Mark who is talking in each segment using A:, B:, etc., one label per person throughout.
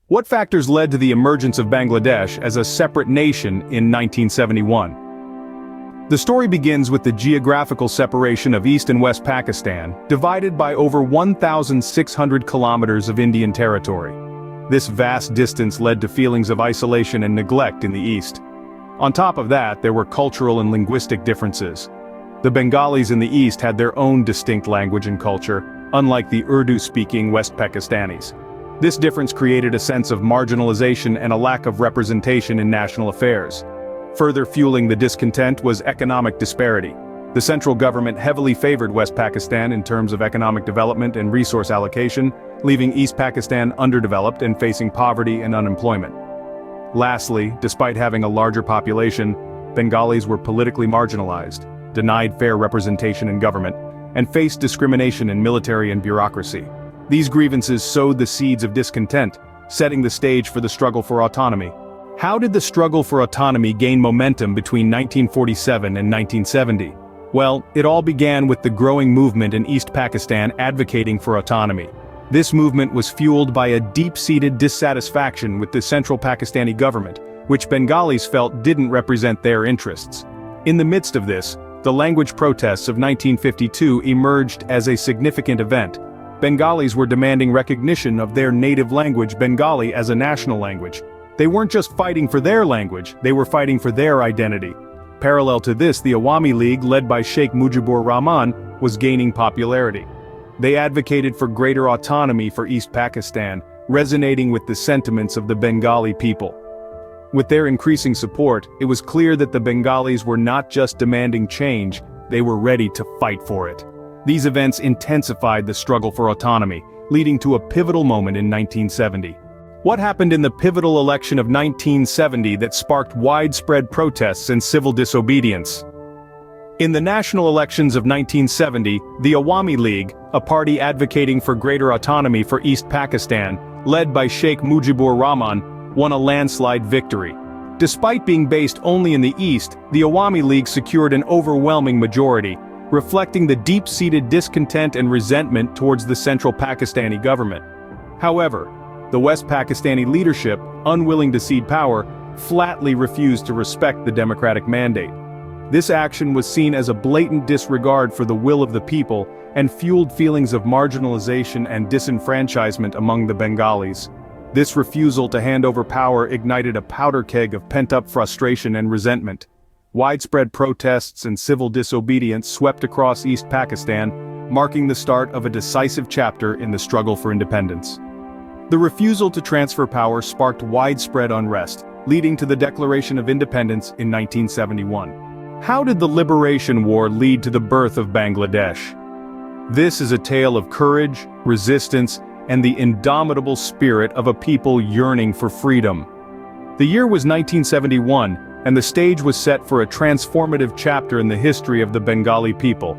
A: What factors led to the emergence of Bangladesh as a separate nation in 1971? The story begins with the geographical separation of East and West Pakistan, divided by over 1,600 kilometers of Indian territory. This vast distance led to feelings of isolation and neglect in the East. On top of that, there were cultural and linguistic differences. The Bengalis in the East had their own distinct language and culture, unlike the Urdu-speaking West Pakistanis. This difference created a sense of marginalization and a lack of representation in national affairs. Further fueling the discontent was economic disparity. The central government heavily favored West Pakistan in terms of economic development and resource allocation, leaving East Pakistan underdeveloped and facing poverty and unemployment. Lastly, despite having a larger population, Bengalis were politically marginalized, denied fair representation in government, and faced discrimination in military and bureaucracy. These grievances sowed the seeds of discontent, setting the stage for the struggle for autonomy. How did the struggle for autonomy gain momentum between 1947 and 1970? Well, it all began with the growing movement in East Pakistan advocating for autonomy. This movement was fueled by a deep-seated dissatisfaction with the central Pakistani government, which Bengalis felt didn't represent their interests. In the midst of this, the language protests of 1952 emerged as a significant event. Bengalis were demanding recognition of their native language Bengali as a national language. They weren't just fighting for their language, they were fighting for their identity. Parallel to this, the Awami League, led by Sheikh Mujibur Rahman, was gaining popularity. They advocated for greater autonomy for East Pakistan, resonating with the sentiments of the Bengali people. With their increasing support, it was clear that the Bengalis were not just demanding change, they were ready to fight for it. These events intensified the struggle for autonomy, leading to a pivotal moment in 1970. What happened in the pivotal election of 1970 that sparked widespread protests and civil disobedience? In the national elections of 1970, the Awami League, a party advocating for greater autonomy for East Pakistan, led by Sheikh Mujibur Rahman, won a landslide victory. Despite being based only in the East, the Awami League secured an overwhelming majority, reflecting the deep-seated discontent and resentment towards the central Pakistani government. However, the West Pakistani leadership, unwilling to cede power, flatly refused to respect the democratic mandate. This action was seen as a blatant disregard for the will of the people and fueled feelings of marginalization and disenfranchisement among the Bengalis. This refusal to hand over power ignited a powder keg of pent-up frustration and resentment. Widespread protests and civil disobedience swept across East Pakistan, marking the start of a decisive chapter in the struggle for independence. The refusal to transfer power sparked widespread unrest, leading to the Declaration of Independence in 1971. How did the Liberation War lead to the birth of Bangladesh? This is a tale of courage, resistance, and the indomitable spirit of a people yearning for freedom. The year was 1971, and the stage was set for a transformative chapter in the history of the Bengali people.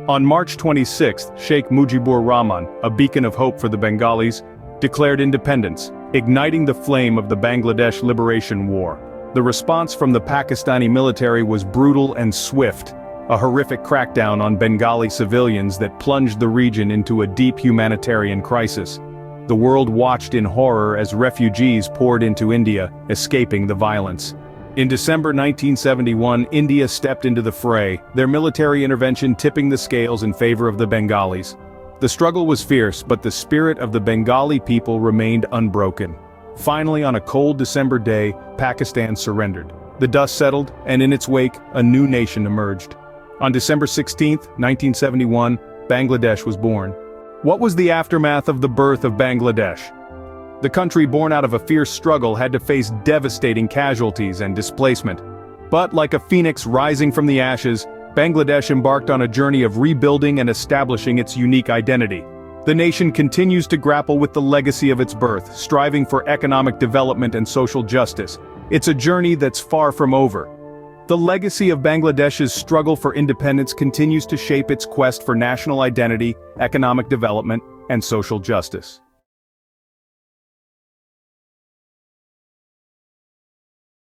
A: On March 26, Sheikh Mujibur Rahman, a beacon of hope for the Bengalis, declared independence, igniting the flame of the Bangladesh Liberation War. The response from the Pakistani military was brutal and swift, a horrific crackdown on Bengali civilians that plunged the region into a deep humanitarian crisis. The world watched in horror as refugees poured into India, escaping the violence. In December 1971, India stepped into the fray, their military intervention tipping the scales in favor of the Bengalis. The struggle was fierce, but the spirit of the Bengali people remained unbroken. Finally, on a cold December day, Pakistan surrendered. The dust settled, and in its wake, a new nation emerged. On December 16, 1971, Bangladesh was born. What was the aftermath of the birth of Bangladesh? The country born out of a fierce struggle had to face devastating casualties and displacement. But like a phoenix rising from the ashes, Bangladesh embarked on a journey of rebuilding and establishing its unique identity. The nation continues to grapple with the legacy of its birth, striving for economic development and social justice. It's a journey that's far from over. The legacy of Bangladesh's struggle for independence continues to shape its quest for national identity, economic development, and social justice.